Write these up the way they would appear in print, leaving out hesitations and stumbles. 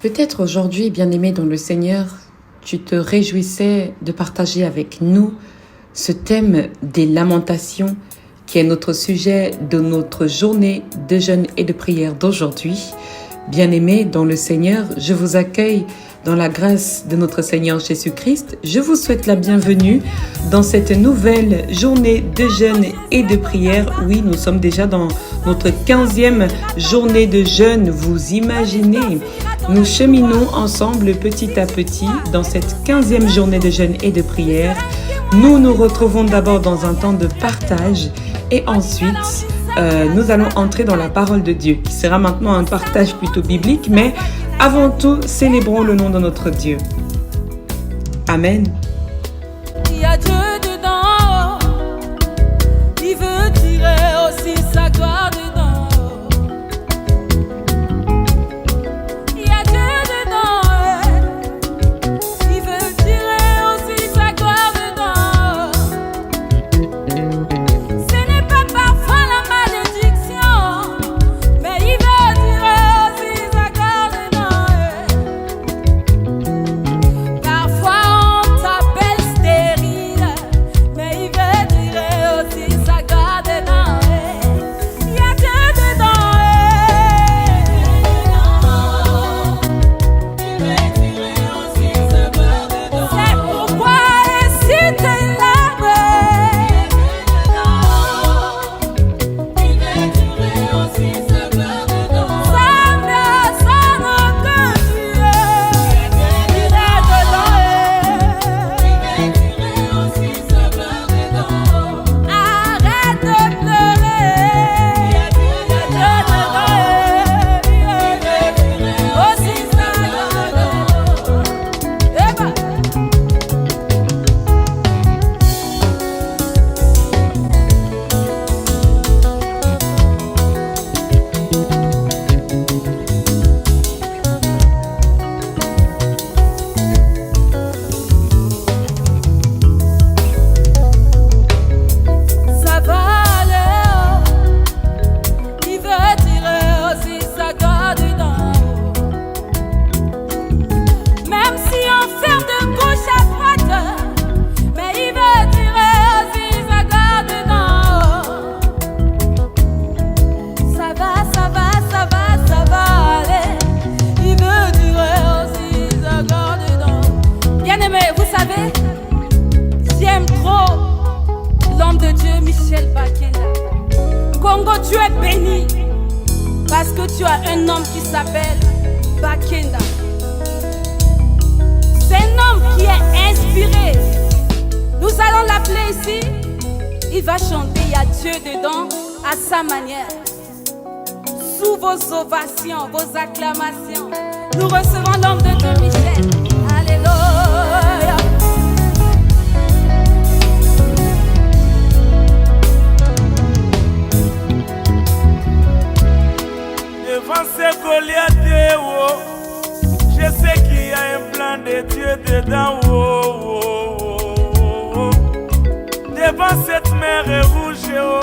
Peut-être aujourd'hui, bien-aimé dans le Seigneur, tu te réjouissais de partager avec nous ce thème des lamentations qui est notre sujet de notre journée de jeûne et de prière d'aujourd'hui. Bien-aimé dans le Seigneur, je vous accueille dans la grâce de notre Seigneur Jésus-Christ. Je vous souhaite la bienvenue dans cette nouvelle journée de jeûne et de prière. Oui, nous sommes déjà dans notre 15e journée de jeûne. Vous imaginez, nous cheminons ensemble petit à petit dans cette 15e journée de jeûne et de prière. Nous nous retrouvons d'abord dans un temps de partage et ensuite nous allons entrer dans la parole de Dieu, qui sera maintenant un partage plutôt biblique, mais avant tout, célébrons le nom de notre Dieu. Amen. Il y a Dieu dedans, il veut tirer aussi sa gloire dedans. Il y a Dieu dedans, il veut tirer aussi sa gloire dedans. Ce n'est pas parfois la malédiction, mais il veut tirer aussi sa gloire dedans. Parfois on t'appelle stérile, mais il veut tirer aussi sa gloire dedans. Il y a Dieu dedans. Il veut tirer aussi sa gloire dedans. C'est pourquoi ici tes larmes. Il veut tirer aussi sa gloire dedans. Ça n'a que Dieu. Il est dedans. Il veut tirer aussi sa gloire dedans. Arrête de pleurer. Il y a Dieu dedans. Il veut tirer aussi sa gloire dedans. Eh ben. Ça va aller, il veut tirer aussi sa gloire dedans. Même si on ferme de gauche à droite, mais il veut tirer aussi sa gloire dedans. Ça va aller, il veut tirer aussi sa gloire dedans. Bien-aimé, vous savez, j'aime trop l'homme de Dieu, Michel Bakenda. Congo, tu es béni parce que tu as un homme qui s'appelle Bakenda. C'est un homme qui est inspiré. Nous allons l'appeler ici. Il va chanter, il y a Dieu dedans à sa manière. Sous vos ovations, vos acclamations, nous recevons l'homme de Dieu, Michel. Alléluia. Devant ces Goliaths, oh, je sais qu'il y a un plan de Dieu dedans. Oh, oh, oh, oh. Devant cette mer rouge, oh,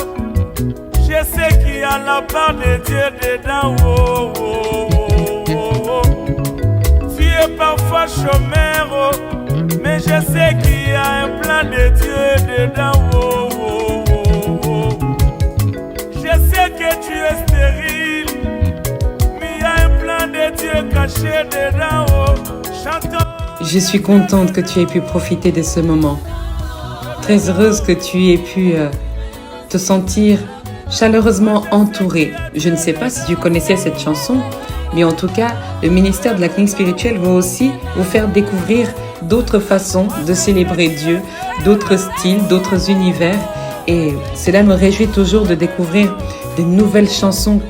je sais qu'il y a la part de Dieu dedans. Oh, oh, oh, oh, oh. Tu es parfois chômeur, oh, mais je sais qu'il y a un plan de Dieu dedans. Oh, oh, oh, oh. Je sais que tu es stérile, mais il y a un plan de Dieu caché dedans. Oh, chantons. Je suis contente que tu aies pu profiter de ce moment. Très heureuse que tu aies pu te sentir chaleureusement entourée. Je ne sais pas si tu connaissais cette chanson, mais en tout cas, le ministère de la clinique spirituelle va aussi vous faire découvrir d'autres façons de célébrer Dieu, d'autres styles, d'autres univers. Et cela me réjouit toujours de découvrir de nouvelles chansons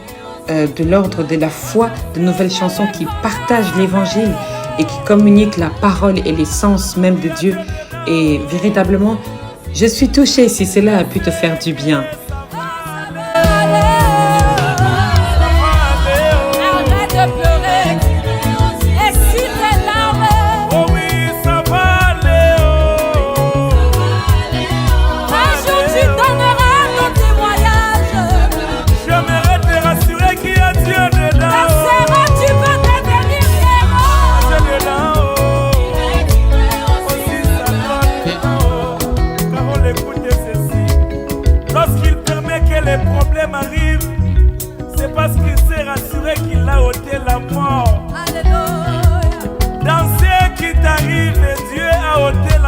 de l'ordre de la foi, de nouvelles chansons qui partagent l'évangile et qui communiquent la parole et l'essence même de Dieu. Et véritablement, je suis touchée si cela a pu te faire du bien. Arrête de pleurer. Et si tes larmes, Oh oui, ça va aller. Oh. un jour tu donneras ton témoignage. J'aimerais te rassurer qu'il y a Dieu dedans. Ta sœur, tu peux devenir héros.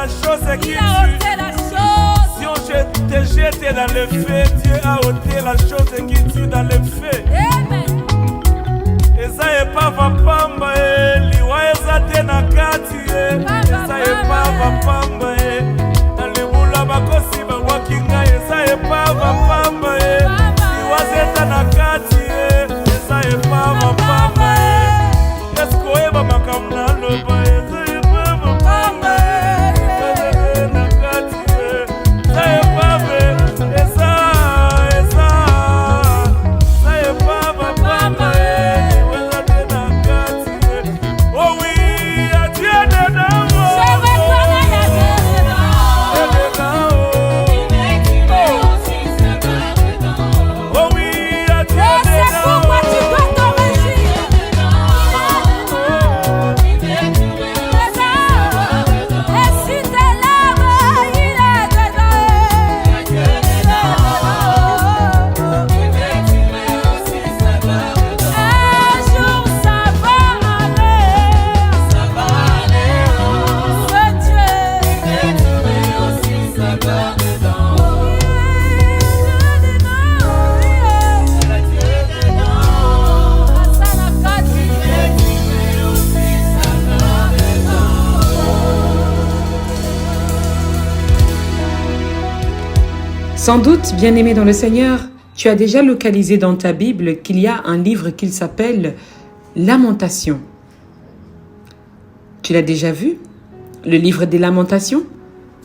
chose qui Il a tue. ôté la chose. Si on te jette dans le feu, Dieu a ôté la chose qui tue dans le feu. Amen. Eza epava pamba liwa eza te na kati eza epava pamba na libula bakosi babwaki ngai eza epava pamba liwa zeta na kati eza epava pamba eske oyeba makambo naloba eza epava pamba na kati eza epave eza epava pamba. Sans doute, bien-aimé dans le Seigneur, tu as déjà localisé dans ta Bible qu'il y a un livre qui s'appelle Lamentations. Tu l'as déjà vu, le livre des Lamentations?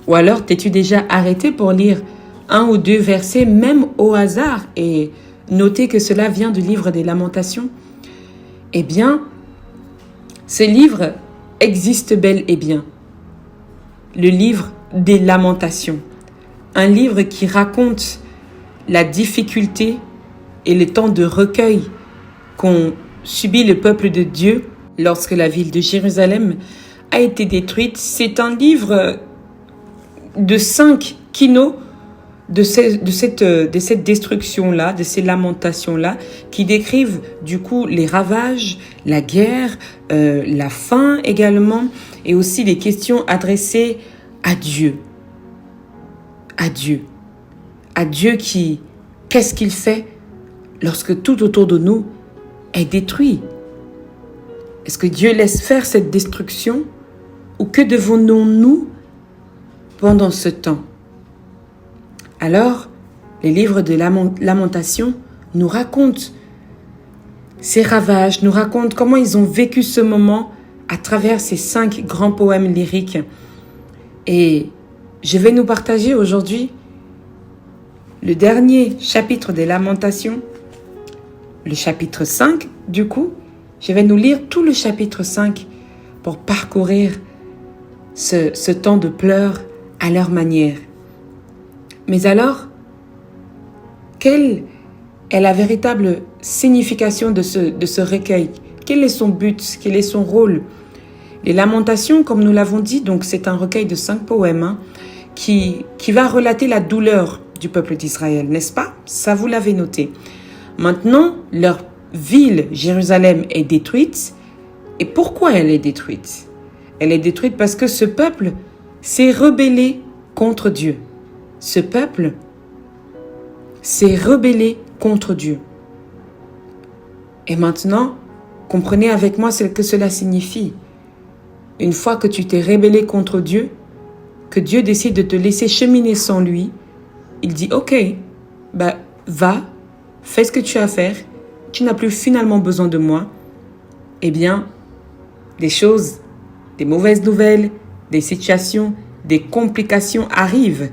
Ou alors t'es-tu déjà arrêté pour lire un ou deux versets, même au hasard, et noter que cela vient du livre des Lamentations? Eh bien, ce livre existe bel et bien. Le livre des Lamentations. Un livre qui raconte la difficulté et le temps de recueil qu'ont subi le peuple de Dieu lorsque la ville de Jérusalem a été détruite. C'est un livre de 5 kinos de cette destruction-là, de ces lamentations-là, qui décrivent du coup les ravages, la guerre, la faim également, et aussi les questions adressées à Dieu. À Dieu. À Dieu qui, qu'est-ce qu'il fait lorsque tout autour de nous est détruit? Est-ce que Dieu laisse faire cette destruction? Ou que devenons-nous pendant ce temps? Alors, les livres de Lamentation nous racontent ces ravages, nous racontent comment ils ont vécu ce moment à travers ces 5 grands poèmes lyriques. Et je vais nous partager aujourd'hui le dernier chapitre des Lamentations, le chapitre 5 du coup. Je vais nous lire tout le chapitre 5 pour parcourir ce temps de pleurs à leur manière. Mais alors, quelle est la véritable signification de ce recueil? Quel est son but? Quel est son rôle? Les Lamentations, comme nous l'avons dit, donc c'est un recueil de 5 poèmes qui va relater la douleur du peuple d'Israël, n'est-ce pas? Ça, vous l'avez noté. Maintenant, leur ville, Jérusalem, est détruite. Et pourquoi elle est détruite? Elle est détruite parce que ce peuple s'est rebellé contre Dieu. Ce peuple s'est rebellé contre Dieu. Et maintenant, comprenez avec moi ce que cela signifie. Une fois que tu t'es rebellé contre Dieu, que Dieu décide de te laisser cheminer sans lui, il dit « Ok, va, fais ce que tu as à faire, tu n'as plus finalement besoin de moi. » Eh bien, des choses, des mauvaises nouvelles, des situations, des complications arrivent.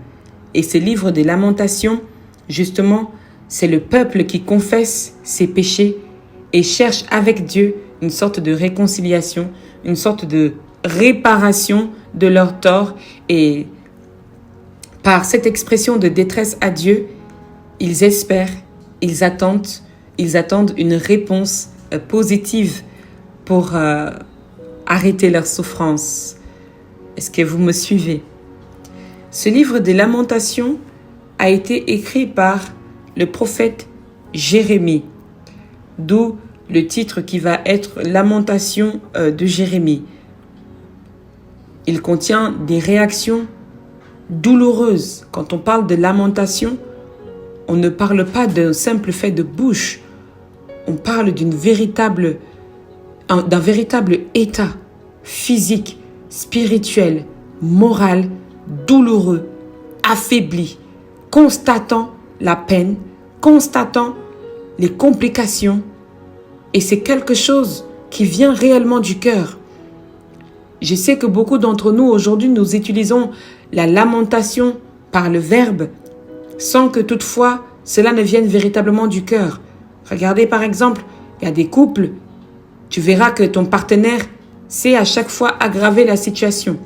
Et ce livre des Lamentations, justement, c'est le peuple qui confesse ses péchés et cherche avec Dieu une sorte de réconciliation, une sorte de réparation de leurs torts. Et par cette expression de détresse à Dieu, ils espèrent, ils attendent une réponse positive pour arrêter leur souffrance. Est-ce que vous me suivez? Ce livre des Lamentations a été écrit par le prophète Jérémie, d'où le titre qui va être Lamentation de Jérémie. il contient des réactions douloureuses. Quand on parle de lamentation, on ne parle pas d'un simple fait de bouche. On parle d'un véritable état physique, spirituel, moral, douloureux, affaibli, constatant la peine, constatant les complications. Et c'est quelque chose qui vient réellement du cœur. Je sais que beaucoup d'entre nous aujourd'hui, nous utilisons la lamentation par le verbe sans que toutefois cela ne vienne véritablement du cœur. Regardez par exemple, il y a des couples, tu verras que ton partenaire sait à chaque fois aggraver la situation.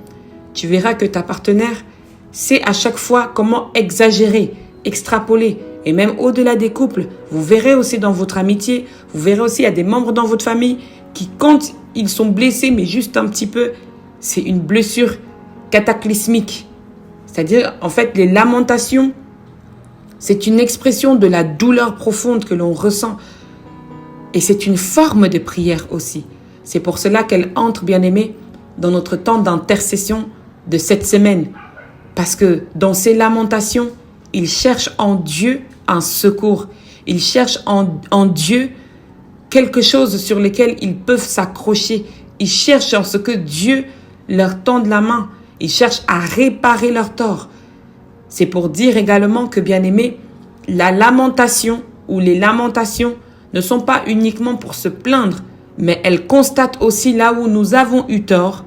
Tu verras que ta partenaire sait à chaque fois comment exagérer, extrapoler. Et même au-delà des couples, vous verrez aussi dans votre amitié, vous verrez aussi il y a des membres dans votre famille qui, quand ils sont blessés, mais juste un petit peu, c'est une blessure cataclysmique. C'est-à-dire, en fait, les lamentations, c'est une expression de la douleur profonde que l'on ressent. Et c'est une forme de prière aussi. C'est pour cela qu'elle entre, bien-aimée, dans notre temps d'intercession de cette semaine. Parce que dans ces lamentations, ils cherchent en Dieu un secours. Ils cherchent en Dieu quelque chose sur lequel ils peuvent s'accrocher. Ils cherchent en ce que Dieu leur tende la main. Ils cherchent à réparer leur tort. C'est pour dire également que, bien-aimés, la lamentation ou les lamentations ne sont pas uniquement pour se plaindre, mais elles constatent aussi là où nous avons eu tort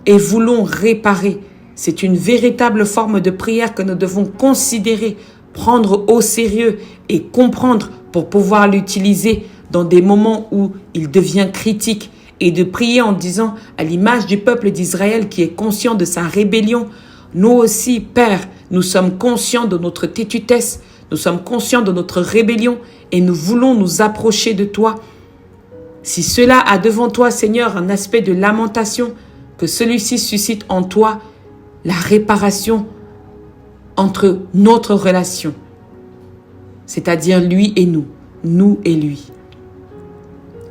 et voulons réparer. C'est une véritable forme de prière que nous devons considérer, prendre au sérieux et comprendre pour pouvoir l'utiliser dans des moments où il devient critique, et de prier en disant, à l'image du peuple d'Israël qui est conscient de sa rébellion, nous aussi, Père, nous sommes conscients de notre têtutesse, nous sommes conscients de notre rébellion et nous voulons nous approcher de toi. Si cela a devant toi, Seigneur, un aspect de lamentation, que celui-ci suscite en toi la réparation entre notre relation, c'est-à-dire lui et nous et lui.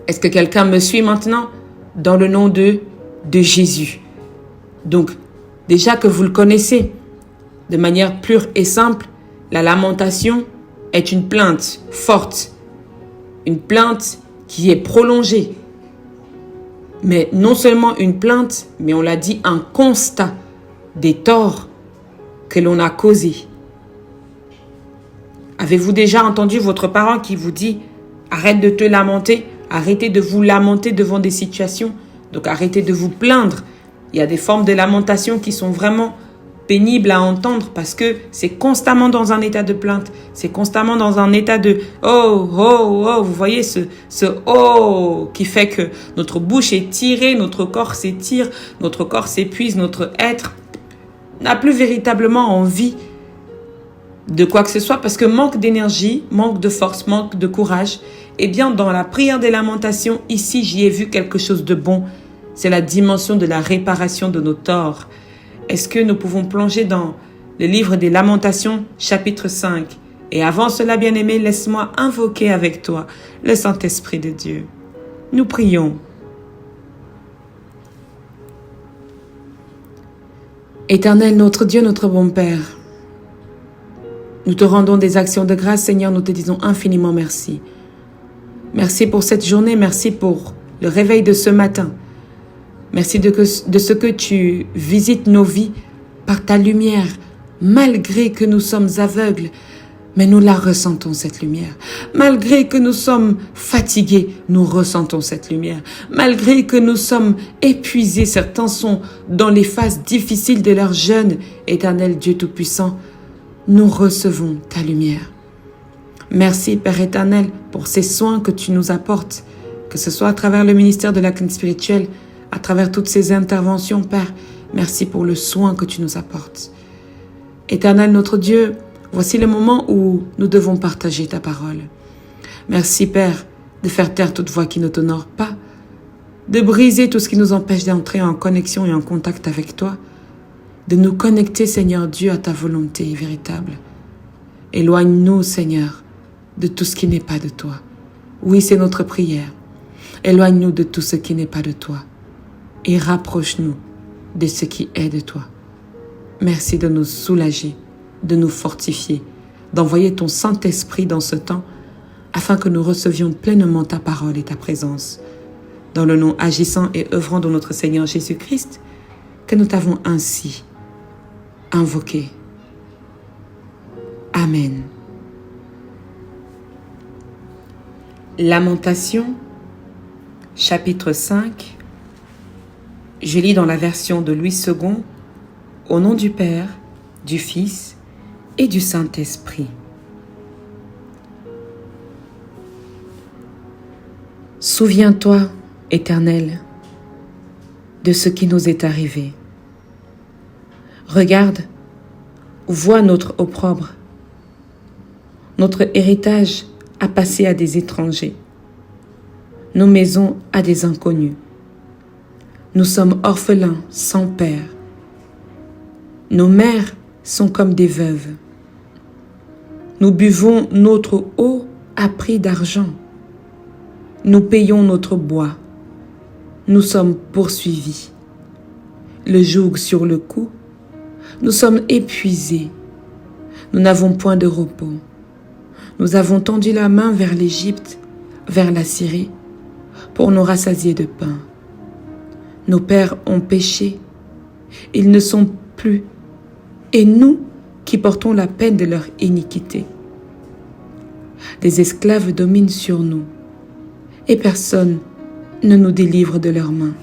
Est-ce que quelqu'un me suit maintenant? Dans le nom de Jésus. Donc, déjà que vous le connaissez, de manière pure et simple, la lamentation est une plainte forte, une plainte qui est prolongée. Mais non seulement une plainte, mais on l'a dit, un constat des torts que l'on a causés. Avez-vous déjà entendu votre parent qui vous dit « Arrête de te lamenter », arrêtez de vous lamenter devant des situations, donc arrêtez de vous plaindre. Il y a des formes de lamentation qui sont vraiment pénibles à entendre parce que c'est constamment dans un état de plainte, c'est constamment dans un état de « oh, oh, oh », vous voyez ce « oh » qui fait que notre bouche est tirée, notre corps s'étire, notre corps s'épuise, notre être n'a plus véritablement envie de quoi que ce soit parce que manque d'énergie, manque de force, manque de courage. Eh bien, dans la prière des lamentations, ici, j'y ai vu quelque chose de bon. C'est la dimension de la réparation de nos torts. Est-ce que nous pouvons plonger dans le livre des Lamentations, chapitre 5? Et avant cela, bien-aimé, laisse-moi invoquer avec toi le Saint-Esprit de Dieu. Nous prions. Éternel, notre Dieu, notre bon Père, nous te rendons des actions de grâce, Seigneur, nous te disons infiniment merci. Merci pour cette journée, merci pour le réveil de ce matin. Merci de ce que tu visites nos vies par ta lumière, malgré que nous sommes aveugles, mais nous la ressentons cette lumière. Malgré que nous sommes fatigués, nous ressentons cette lumière. Malgré que nous sommes épuisés, certains sont dans les phases difficiles de leur jeûne, Éternel Dieu Tout-Puissant, nous recevons ta lumière. Merci, Père éternel, pour ces soins que tu nous apportes, que ce soit à travers le ministère de la clinique spirituelle, à travers toutes ces interventions, Père. Merci pour le soin que tu nous apportes. Éternel, notre Dieu, voici le moment où nous devons partager ta parole. Merci, Père, de faire taire toute voix qui ne t'honore pas, de briser tout ce qui nous empêche d'entrer en connexion et en contact avec toi, de nous connecter, Seigneur Dieu, à ta volonté véritable. Éloigne-nous, Seigneur, de tout ce qui n'est pas de toi. Oui, c'est notre prière. Éloigne-nous de tout ce qui n'est pas de toi et rapproche-nous de ce qui est de toi. Merci de nous soulager, de nous fortifier, d'envoyer ton Saint-Esprit dans ce temps afin que nous recevions pleinement ta parole et ta présence. Dans le nom agissant et œuvrant de notre Seigneur Jésus-Christ, que nous t'avons ainsi invoqué. Amen. Lamentation, chapitre 5. Je lis dans la version de Louis II, au nom du Père, du Fils et du Saint-Esprit. Souviens-toi, Éternel, de ce qui nous est arrivé. Regarde, vois notre opprobre. Notre héritage a passé à des étrangers, nos maisons à des inconnus. Nous sommes orphelins sans père. Nos mères sont comme des veuves. Nous buvons notre eau à prix d'argent. Nous payons notre bois. Nous sommes poursuivis. Le joug sur le cou. Nous sommes épuisés. Nous n'avons point de repos. Nous avons tendu la main vers l'Égypte, vers la Syrie, pour nous rassasier de pain. Nos pères ont péché. Ils ne sont plus. Et nous qui portons la peine de leur iniquité. Des esclaves dominent sur nous, et personne ne nous délivre de leurs mains.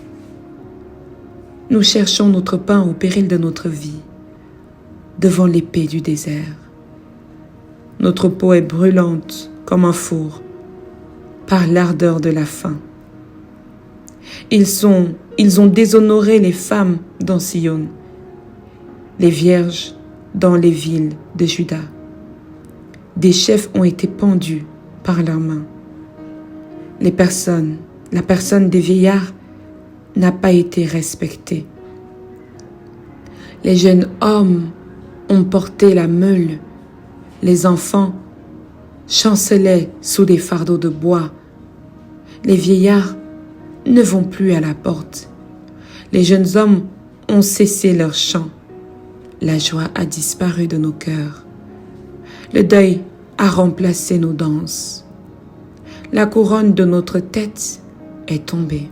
Nous cherchons notre pain au péril de notre vie, devant l'épée du désert. Notre peau est brûlante comme un four, par l'ardeur de la faim. Ils ont déshonoré les femmes dans Sion, les vierges dans les villes de Juda. Des chefs ont été pendus par leurs mains. La personne des vieillards n'a pas été respectée. Les jeunes hommes ont porté la meule. Les enfants chancelaient sous des fardeaux de bois. Les vieillards ne vont plus à la porte. Les jeunes hommes ont cessé leur chant. La joie a disparu de nos cœurs. Le deuil a remplacé nos danses. La couronne de notre tête est tombée.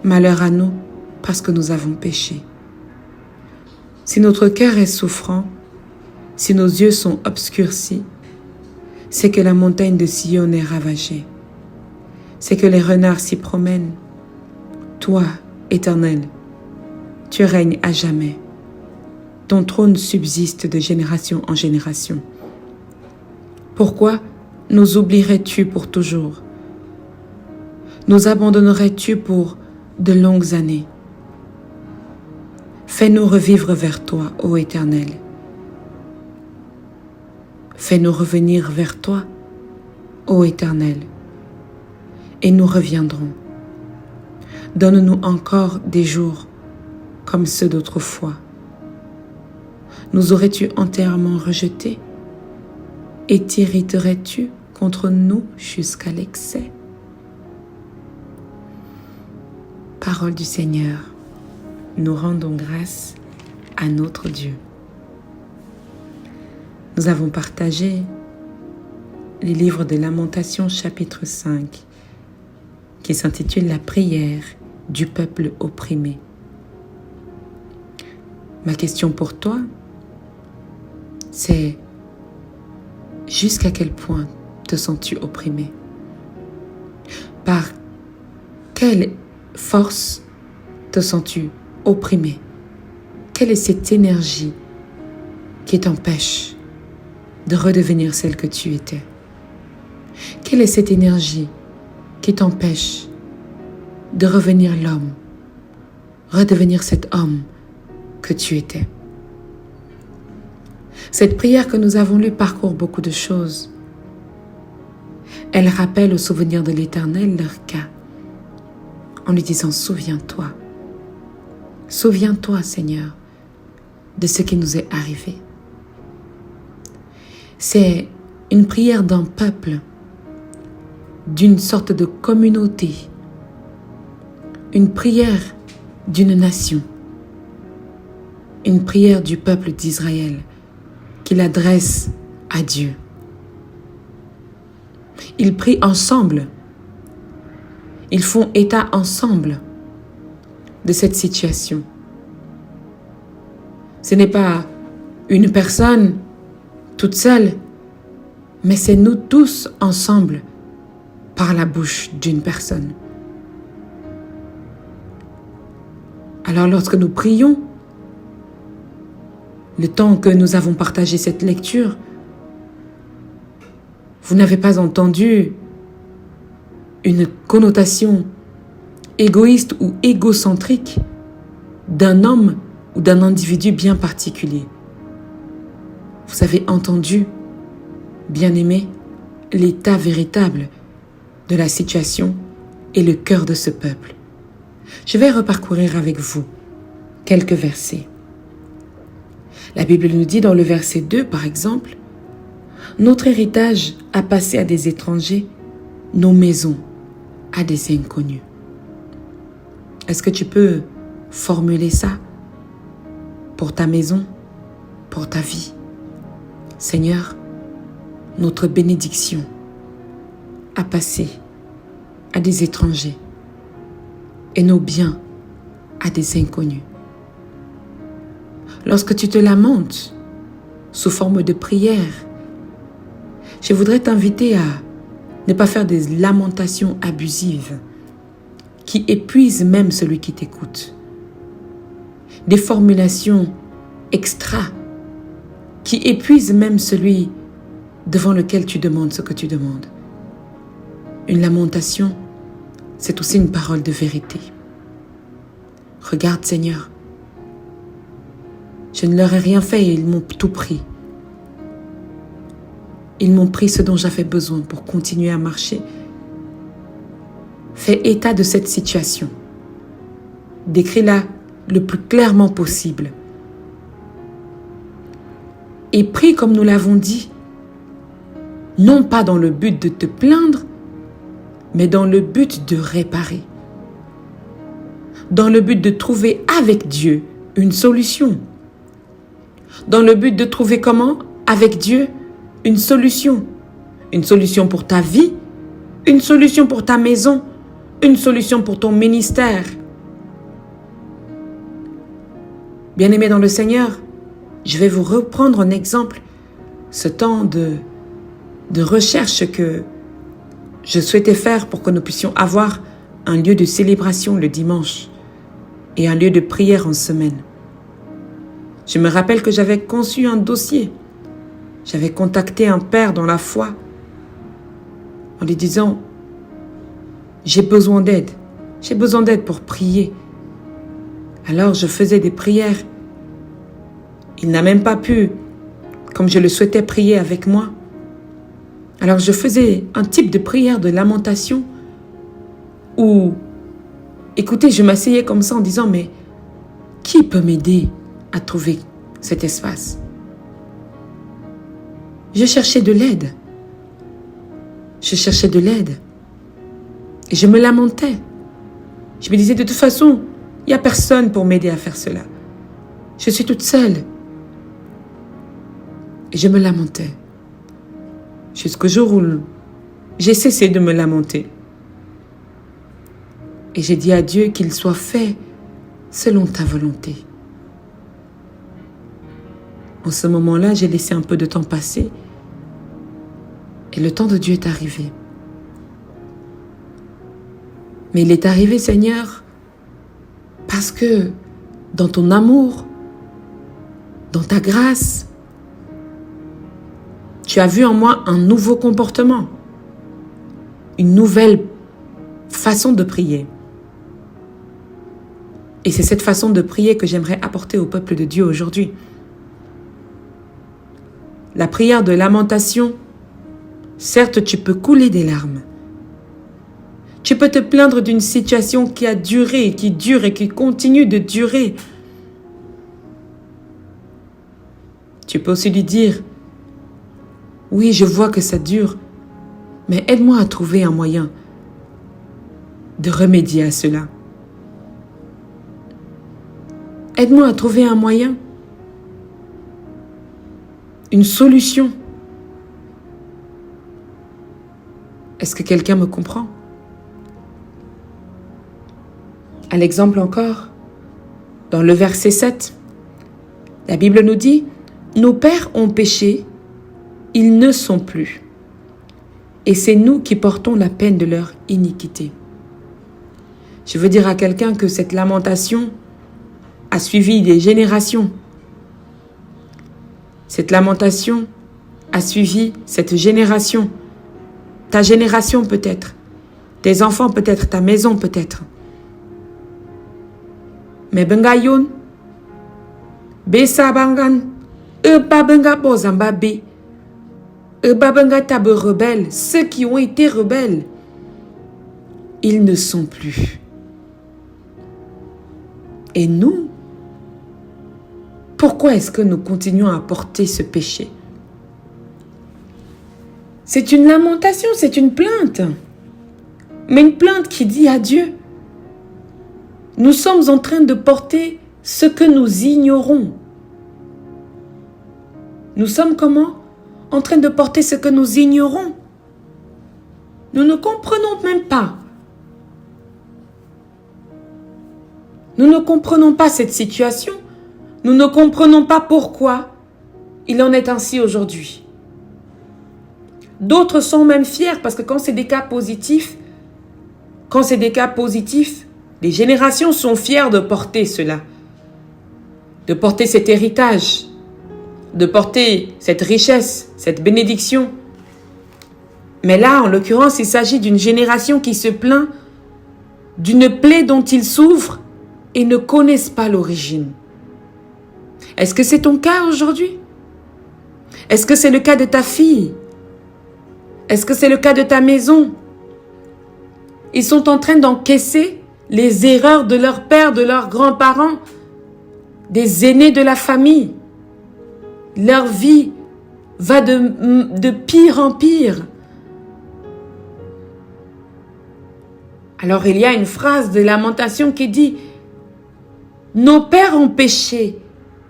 Malheur à nous parce que nous avons péché. Si notre cœur est souffrant, si nos yeux sont obscurcis, c'est que la montagne de Sion est ravagée. C'est que les renards s'y promènent. Toi, Éternel, tu règnes à jamais. Ton trône subsiste de génération en génération. Pourquoi nous oublierais-tu pour toujours? Nous abandonnerais-tu pour de longues années? Fais-nous revivre vers toi, ô Éternel. Fais-nous revenir vers toi, ô Éternel, et nous reviendrons. Donne-nous encore des jours comme ceux d'autrefois. Nous aurais-tu entièrement rejetés et t'irriterais-tu contre nous jusqu'à l'excès? Parole du Seigneur, nous rendons grâce à notre Dieu. Nous avons partagé les livres de Lamentation chapitre 5 qui s'intitule La prière du peuple opprimé. Ma question pour toi, c'est jusqu'à quel point te sens-tu opprimé? Par quelle force te sens-tu opprimé? Quelle est cette énergie qui t'empêche de redevenir celle que tu étais? Quelle est cette énergie qui t'empêche de revenir l'homme, redevenir cet homme que tu étais? Cette prière que nous avons lue parcourt beaucoup de choses. Elle rappelle au souvenir de l'Éternel leur cas, en lui disant « Souviens-toi, souviens-toi Seigneur de ce qui nous est arrivé ». C'est une prière d'un peuple, d'une sorte de communauté, une prière d'une nation, une prière du peuple d'Israël qu'il adresse à Dieu. Ils prient ensemble. Ils font état ensemble de cette situation. Ce n'est pas une personne toute seule, mais c'est nous tous ensemble par la bouche d'une personne. Alors lorsque nous prions, le temps que nous avons partagé cette lecture, vous n'avez pas entendu une connotation égoïste ou égocentrique d'un homme ou d'un individu bien particulier. Vous avez entendu, bien-aimés, l'état véritable de la situation et le cœur de ce peuple. Je vais reparcourir avec vous quelques versets. La Bible nous dit dans le verset 2, par exemple, « Notre héritage a passé à des étrangers, nos maisons à des inconnus. » Est-ce que tu peux formuler ça pour ta maison, pour ta vie? Seigneur, notre bénédiction a passé à des étrangers et nos biens à des inconnus. Lorsque tu te lamentes sous forme de prière, je voudrais t'inviter à ne pas faire des lamentations abusives qui épuisent même celui qui t'écoute. Des formulations extra qui épuisent même celui devant lequel tu demandes ce que tu demandes. Une lamentation, c'est aussi une parole de vérité. Regarde, Seigneur, je ne leur ai rien fait et ils m'ont tout pris. Ils m'ont pris ce dont j'avais besoin pour continuer à marcher. Fais état de cette situation. Décris-la le plus clairement possible. Et prie comme nous l'avons dit, non pas dans le but de te plaindre, mais dans le but de réparer. Dans le but de trouver avec Dieu une solution. Dans le but de trouver comment? Avec Dieu, une solution. Une solution pour ta vie, une solution pour ta maison, une solution pour ton ministère. Bien-aimés dans le Seigneur, je vais vous reprendre en exemple ce temps de recherche que je souhaitais faire pour que nous puissions avoir un lieu de célébration le dimanche et un lieu de prière en semaine. Je me rappelle que j'avais conçu un dossier. J'avais contacté un père dans la foi en lui disant « J'ai besoin d'aide. J'ai besoin d'aide pour prier. » Alors je faisais des prières. Il n'a même pas pu, comme je le souhaitais, prier avec moi. Alors je faisais un type de prière de lamentation où, écoutez, je m'asseyais comme ça en disant « Mais qui peut m'aider à trouver cet espace ?» Je cherchais de l'aide. Je cherchais de l'aide. Et je me lamentais. Je me disais, de toute façon, il n'y a personne pour m'aider à faire cela. Je suis toute seule. Et je me lamentais. Jusqu'au jour où j'ai cessé de me lamenter. Et j'ai dit à Dieu qu'il soit fait selon ta volonté. En ce moment-là, j'ai laissé un peu de temps passer et le temps de Dieu est arrivé. Mais il est arrivé, Seigneur, parce que dans ton amour, dans ta grâce, tu as vu en moi un nouveau comportement, une nouvelle façon de prier. Et c'est cette façon de prier que j'aimerais apporter au peuple de Dieu aujourd'hui. La prière de lamentation, certes, tu peux couler des larmes. Tu peux te plaindre d'une situation qui a duré, qui dure et qui continue de durer. Tu peux aussi lui dire, oui, je vois que ça dure, mais aide-moi à trouver un moyen de remédier à cela. Aide-moi à trouver un moyen, une solution. Est-ce que quelqu'un me comprend? À l'exemple encore, dans le verset 7, la Bible nous dit « Nos pères ont péché, ils ne sont plus. Et c'est nous qui portons la peine de leur iniquité. » Je veux dire à quelqu'un que cette lamentation a suivi des générations. Cette lamentation a suivi cette génération. Ta génération peut-être. Tes enfants peut-être. Ta maison peut-être. Mais bengayon, besa bangan, ba benga bozamba be, ba benga tabe rebelles, ceux qui ont été rebelles, ils ne sont plus. Et nous, pourquoi est-ce que nous continuons à porter ce péché? C'est une lamentation, c'est une plainte. Mais une plainte qui dit à Dieu, nous sommes en train de porter ce que nous ignorons. Nous sommes comment? En train de porter ce que nous ignorons. Nous ne comprenons même pas. Nous ne comprenons pas cette situation. Nous ne comprenons pas pourquoi il en est ainsi aujourd'hui. D'autres sont même fiers parce que quand c'est des cas positifs, les générations sont fières de porter cela, de porter cet héritage, de porter cette richesse, cette bénédiction. Mais là, en l'occurrence, il s'agit d'une génération qui se plaint d'une plaie dont ils souffrent et ne connaissent pas l'origine. Est-ce que c'est ton cas aujourd'hui? Est-ce que c'est le cas de ta fille? Est-ce que c'est le cas de ta maison? Ils sont en train d'encaisser les erreurs de leur père, de leurs grands-parents, des aînés de la famille. Leur vie va de pire en pire. Alors il y a une phrase de lamentation qui dit « Nos pères ont péché,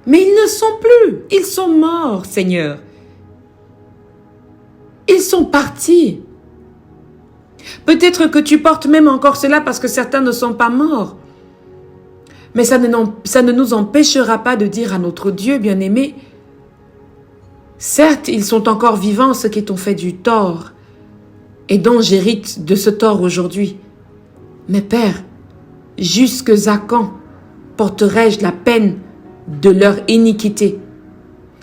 mais ils ne sont plus, ils sont morts, Seigneur. Ils sont partis. » Peut-être que tu portes même encore cela parce que certains ne sont pas morts. Mais ça ne nous empêchera pas de dire à notre Dieu bien-aimé, certes, ils sont encore vivants, ceux qui t'ont fait du tort, et dont j'hérite de ce tort aujourd'hui. Mais Père, jusque à quand porterai-je la peine de leur iniquité,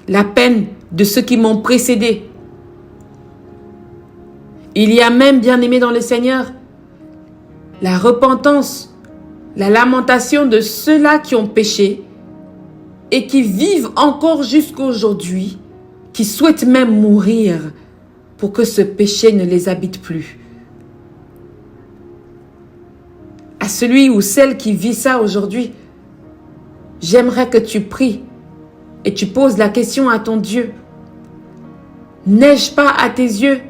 la peine de ceux qui m'ont précédé? Il y a même, bien-aimé dans le Seigneur, la repentance, la lamentation de ceux-là qui ont péché et qui vivent encore jusqu'à aujourd'hui, qui souhaitent même mourir pour que ce péché ne les habite plus. À celui ou celle qui vit ça aujourd'hui, j'aimerais que tu pries et tu poses la question à ton Dieu. N'ai-je pas à tes yeux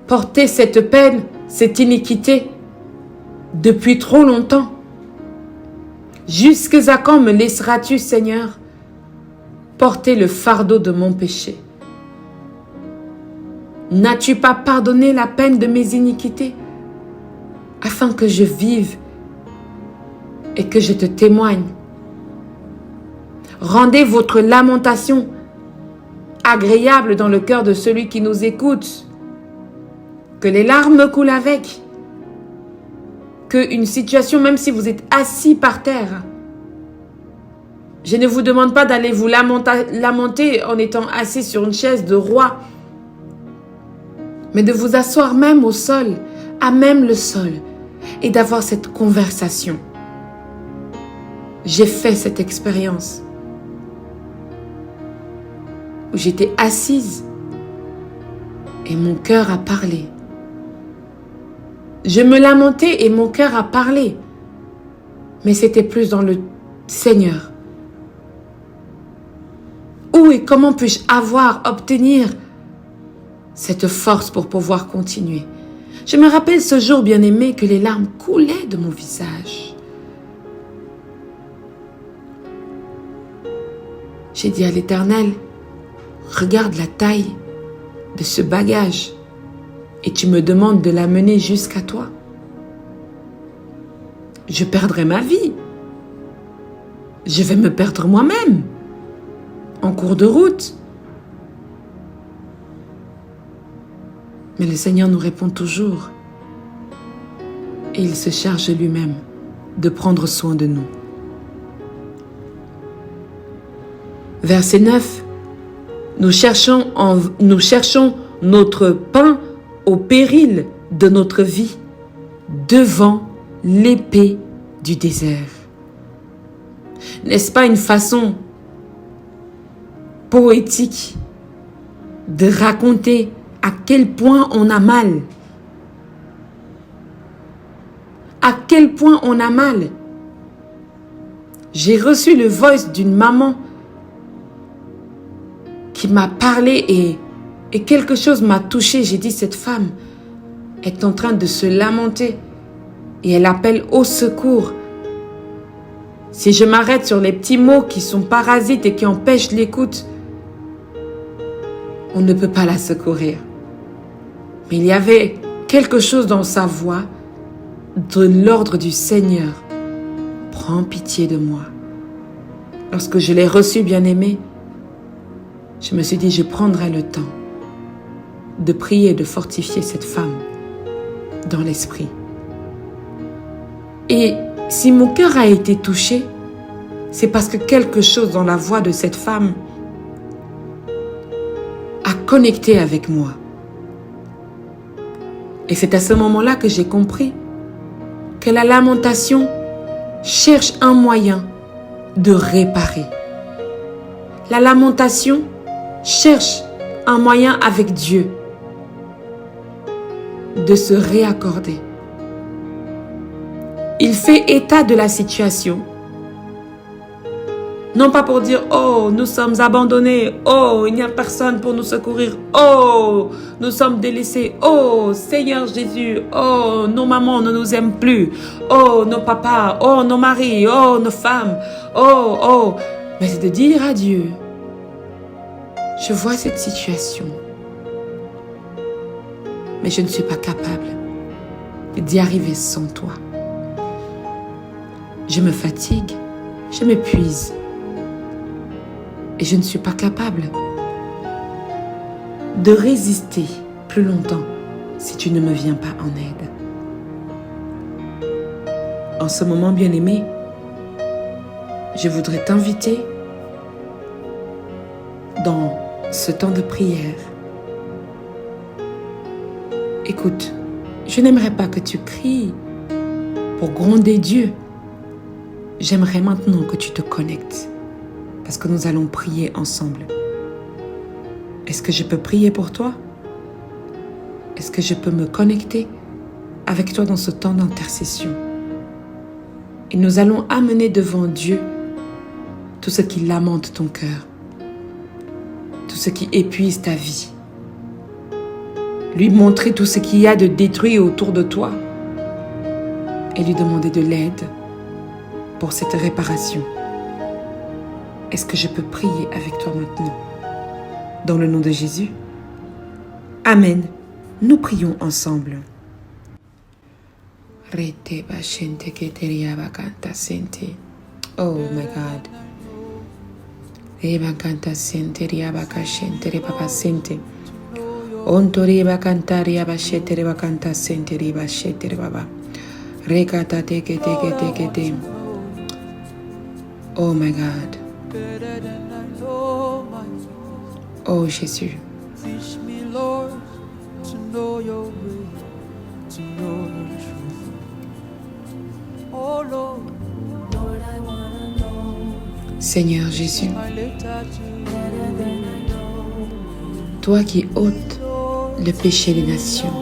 porté cette peine, cette iniquité depuis trop longtemps? Jusqu'à quand me laisseras-tu, Seigneur, porter le fardeau de mon péché? N'as-tu pas pardonné la peine de mes iniquités afin que je vive et que je te témoigne? Rendez votre lamentation agréable dans le cœur de celui qui nous écoute. Que les larmes coulent avec. Qu'une situation, même si vous êtes assis par terre, je ne vous demande pas d'aller vous lamenter en étant assis sur une chaise de roi, mais de vous asseoir même au sol, à même le sol, et d'avoir cette conversation. J'ai fait cette expérience où j'étais assise et mon cœur a parlé. Je me lamentais et mon cœur a parlé, mais c'était plus dans le Seigneur. Où et comment puis-je obtenir cette force pour pouvoir continuer? Je me rappelle ce jour, bien-aimé, que les larmes coulaient de mon visage. J'ai dit à l'Éternel, regarde la taille de ce bagage et tu me demandes de l'amener jusqu'à toi. Je perdrai ma vie. Je vais me perdre moi-même en cours de route. Mais le Seigneur nous répond toujours et il se charge lui-même de prendre soin de nous. Verset 9. Nous cherchons notre pain au péril de notre vie devant l'épée du désert. N'est-ce pas une façon poétique de raconter à quel point on a mal? À quel point on a mal? J'ai reçu le voice d'une maman qui m'a parlé et quelque chose m'a touché. J'ai dit, cette femme est en train de se lamenter et elle appelle au secours. Si je m'arrête sur les petits mots qui sont parasites et qui empêchent l'écoute, on ne peut pas la secourir. Mais il y avait quelque chose dans sa voix de l'ordre du Seigneur. Prends pitié de moi. Lorsque je l'ai reçu, bien-aimé, je me suis dit, je prendrai le temps de prier et de fortifier cette femme dans l'esprit. Et si mon cœur a été touché, c'est parce que quelque chose dans la voix de cette femme a connecté avec moi. Et c'est à ce moment-là que j'ai compris que la lamentation cherche un moyen de réparer. La lamentation cherche un moyen avec Dieu de se réaccorder. Il fait état de la situation. Non pas pour dire, oh, nous sommes abandonnés, oh, il n'y a personne pour nous secourir, oh, nous sommes délaissés, oh, Seigneur Jésus, oh, nos mamans ne nous aiment plus, oh, nos papas, oh, nos maris, oh, nos femmes, oh, oh. Mais c'est de dire à Dieu, je vois cette situation, mais je ne suis pas capable d'y arriver sans toi. Je me fatigue, je m'épuise. Et je ne suis pas capable de résister plus longtemps si tu ne me viens pas en aide. En ce moment, bien-aimé, je voudrais t'inviter dans ce temps de prière. Écoute, je n'aimerais pas que tu cries pour gronder Dieu. J'aimerais maintenant que tu te connectes. Parce que nous allons prier ensemble. Est-ce que je peux prier pour toi? Est-ce que je peux me connecter avec toi dans ce temps d'intercession? Et nous allons amener devant Dieu tout ce qui lamente ton cœur, tout ce qui épuise ta vie. Lui montrer tout ce qu'il y a de détruit autour de toi et lui demander de l'aide pour cette réparation. Est-ce que je peux prier avec toi maintenant? Dans le nom de Jésus. Amen. Nous prions ensemble. Oh my God. Oh my God. Oh Jésus. Teach me, Lord, to know your way, to know your truth. Oh Lord, Lord, I wanna know. Seigneur Jésus, I lift at you better than I know. toi qui ôtes le péché des nations,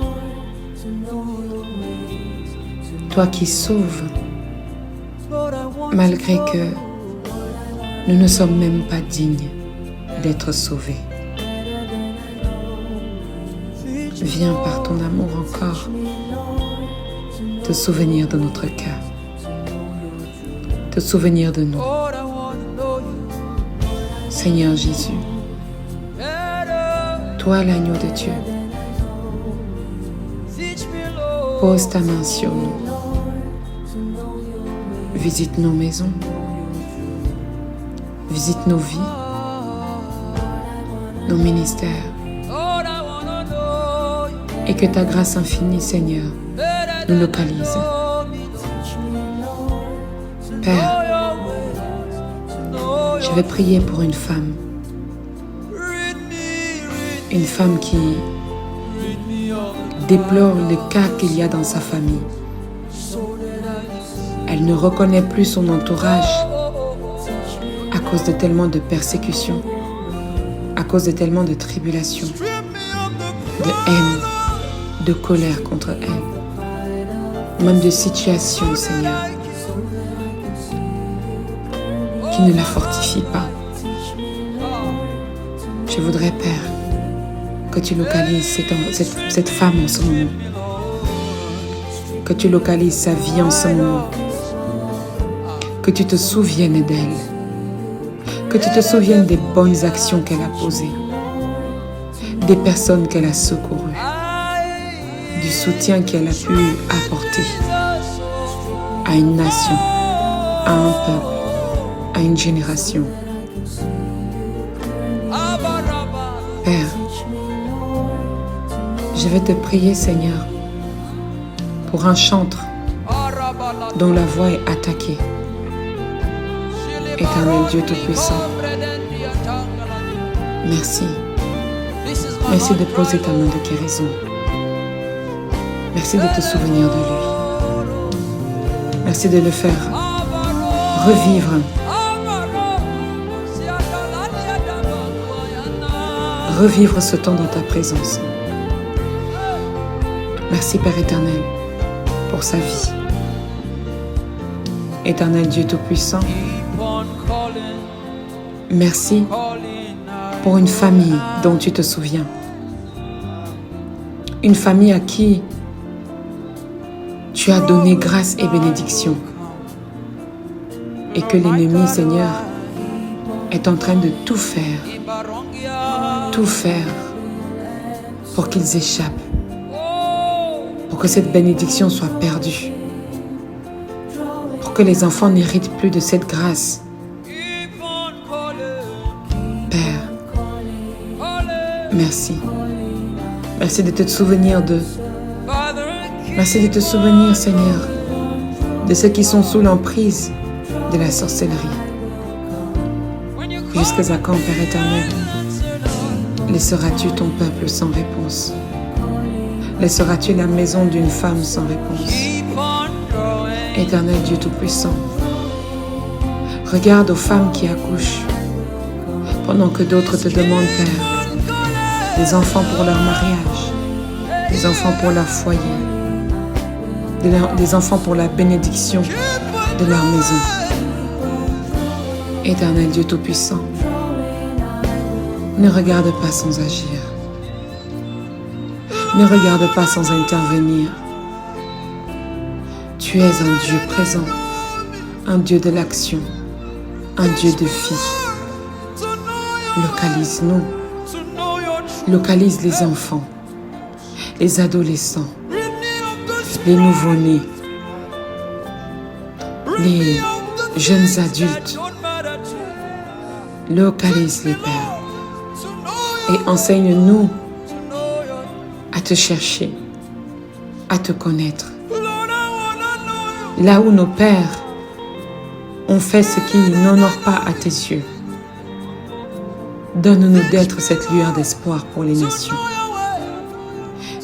toi qui sauves, malgré que nous ne sommes même pas dignes d'être sauvés. Viens par ton amour encore te souvenir de notre cœur, te souvenir de nous. Seigneur Jésus, toi l'agneau de Dieu, pose ta main sur nous. Visite nos maisons, visite nos vies, nos ministères, et que ta grâce infinie, Seigneur, nous localise. Père, je vais prier pour une femme qui déplore le cas qu'il y a dans sa famille. Elle ne reconnaît plus son entourage à cause de tellement de persécutions, à cause de tellement de tribulations, de haine, de colère contre elle, même de situations, Seigneur, qui ne la fortifient pas. Je voudrais, Père, que tu localises cette femme en ce moment, que tu localises sa vie en ce moment, que tu te souviennes d'elle, que tu te souviennes des bonnes actions qu'elle a posées, des personnes qu'elle a secourues, du soutien qu'elle a pu apporter à une nation, à un peuple, à une génération. Père, je vais te prier, Seigneur, pour un chantre dont la voix est attaquée. Éternel Dieu Tout-Puissant, merci. Merci de poser ta main de guérison. Merci de te souvenir de lui. Merci de le faire revivre. Revivre ce temps dans ta présence. Merci Père éternel pour sa vie. Éternel Dieu Tout-Puissant, merci pour une famille dont tu te souviens. Une famille à qui tu as donné grâce et bénédiction. Et que l'ennemi, Seigneur, est en train de tout faire pour qu'ils échappent, pour que cette bénédiction soit perdue, pour que les enfants n'héritent plus de cette grâce. Père, merci. Merci de te souvenir d'eux. Merci de te souvenir, Seigneur, de ceux qui sont sous l'emprise de la sorcellerie. Jusqu'à quand, Père éternel, laisseras-tu ton peuple sans réponse? Laisseras-tu la maison d'une femme sans réponse? Éternel Dieu Tout-Puissant, regarde aux femmes qui accouchent, pendant que d'autres te demandent, Père, des enfants pour leur mariage, des enfants pour leur foyer, des enfants pour la bénédiction de leur maison. Éternel Dieu Tout-Puissant, ne regarde pas sans agir. Ne regarde pas sans intervenir. Tu es un Dieu présent, un Dieu de l'action, un Dieu de vie. Localise-nous. Localise les enfants, les adolescents, les nouveau-nés, les jeunes adultes. Localise les pères et enseigne-nous à te chercher, à te connaître. Là où nos pères ont fait ce qui n'honore pas à tes yeux, donne-nous d'être cette lueur d'espoir pour les nations.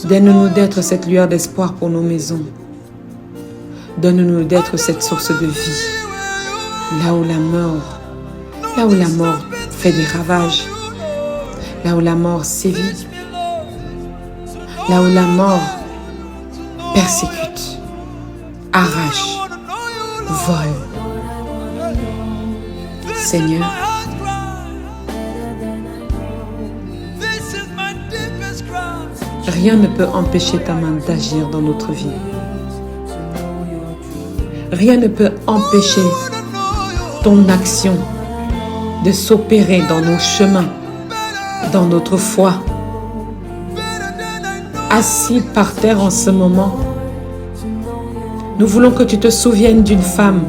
Donne-nous d'être cette lueur d'espoir pour nos maisons. Donne-nous d'être cette source de vie. Là où la mort fait des ravages, là où la mort sévit, là où la mort persécute, arrache, vole. Seigneur, rien ne peut empêcher ta main d'agir dans notre vie. Rien ne peut empêcher ton action de s'opérer dans nos chemins, dans notre foi. Assis par terre en ce moment, nous voulons que tu te souviennes d'une femme,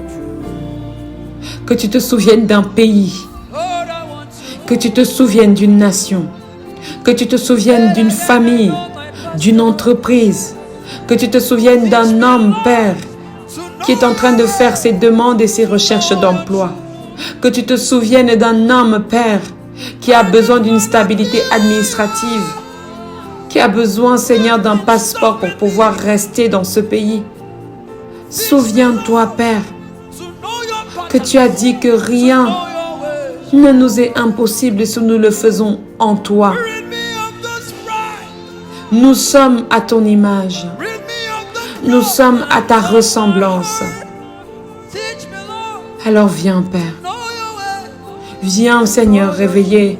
que tu te souviennes d'un pays, que tu te souviennes d'une nation, que tu te souviennes d'une famille, d'une entreprise, que tu te souviennes d'un homme, Père, qui est en train de faire ses demandes et ses recherches d'emploi. Que tu te souviennes d'un homme, Père, qui a besoin d'une stabilité administrative, qui a besoin, Seigneur, d'un passeport pour pouvoir rester dans ce pays. Souviens-toi, Père, que tu as dit que rien ne nous est impossible si nous le faisons en toi. Nous sommes à ton image. Nous sommes à ta ressemblance. Alors viens, Père. Viens, Seigneur, réveiller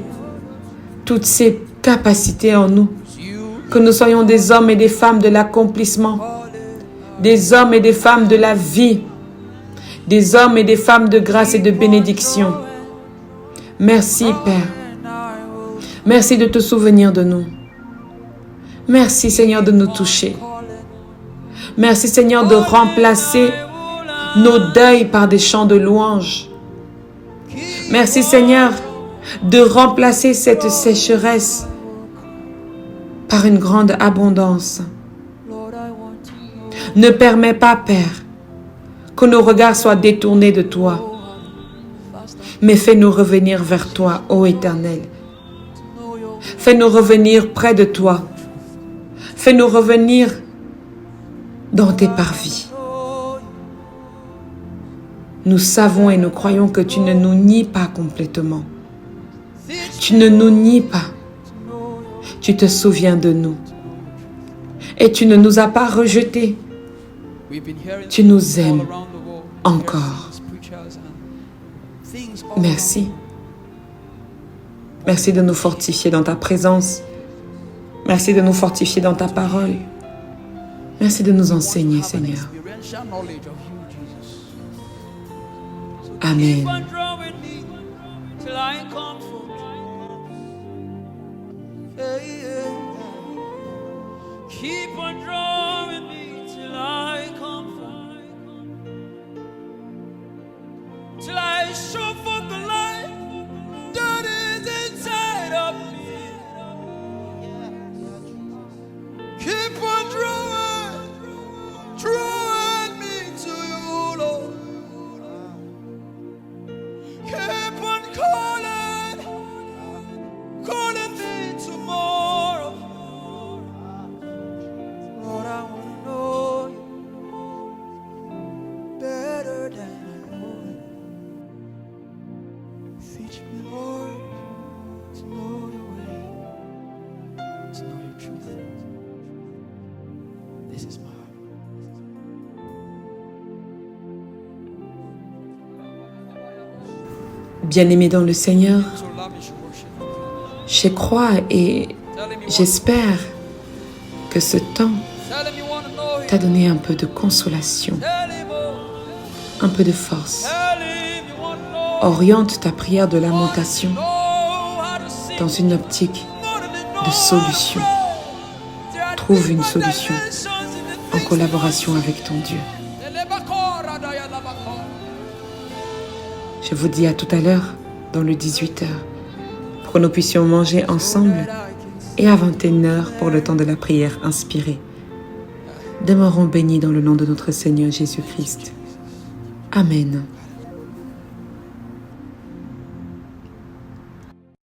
toutes ces capacités en nous. Que nous soyons des hommes et des femmes de l'accomplissement. Des hommes et des femmes de la vie. Des hommes et des femmes de grâce et de bénédiction. Merci, Père. Merci de te souvenir de nous. Merci, Seigneur, de nous toucher. Merci, Seigneur, de remplacer nos deuils par des chants de louange. Merci, Seigneur, de remplacer cette sécheresse par une grande abondance. Ne permets pas, Père, que nos regards soient détournés de toi, mais fais-nous revenir vers toi, ô Éternel. Fais-nous revenir près de toi. Fais-nous revenir dans tes parvis. Nous savons et nous croyons que tu ne nous nies pas complètement. Tu ne nous nies pas. Tu te souviens de nous. Et tu ne nous as pas rejetés. Tu nous aimes encore. Merci. Merci de nous fortifier dans ta présence. Merci de nous fortifier dans ta parole. Merci de nous enseigner, Seigneur. Amen. Keep on drawing me till I come till I show forth the light that is inside of me. Keep on drawing me to you, Lord. Keep on calling me tomorrow. Lord, I want to know you better than I know you. Teach me, Lord, to know your way, to know your truth. This is my heart. Bien-aimés dans le Seigneur, je crois et j'espère que ce temps t'a donné un peu de consolation, un peu de force. Oriente ta prière de lamentation dans une optique de solution. Trouve une solution en collaboration avec ton Dieu. Je vous dis à tout à l'heure dans le 18h pour que nous puissions manger ensemble et à 21h pour le temps de la prière inspirée. Demeurons bénis dans le nom de notre Seigneur Jésus-Christ. Amen.